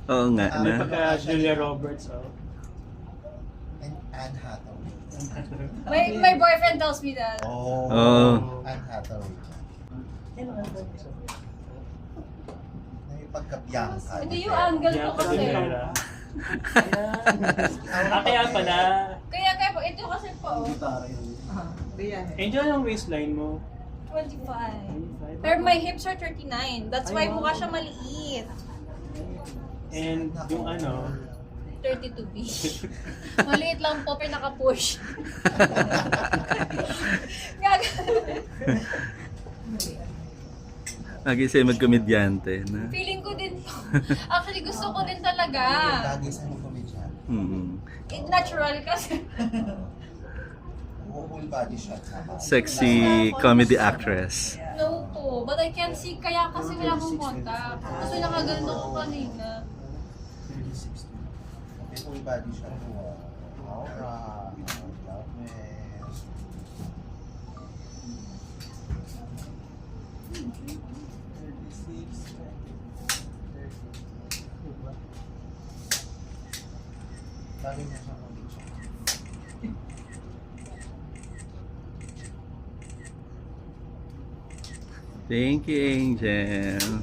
Oo nga May na. pagka Julia Roberts, oh. And Anne Hathaway. My boyfriend tells me that. Oh. Oh. Anne Hathaway. May pagka-Bianca. Hindi yung angle ko Bianca kasi. Rivera. Kaya pala. Kaya po, ito kasi po, Angel, yung waistline mo. 25. Pero my hips are 39. That's why mukha siya maliit. And yung ano, 32B. Maliit lang po, pinaka-push. Lagi sa'yo magkomedyante na. Feeling ko din po. Actually, gusto ko din talaga. Lagi sa mga komedyan. Natural kasi. Whole body shot na. Sexy comedy actress. No po. But I can't see, kaya kasi wala akong contact. Kasi nakagano ako kanina. Okay, whole body shot po. Aura. Loudness. Sabi niya sa komedyan. Thank you, Angel.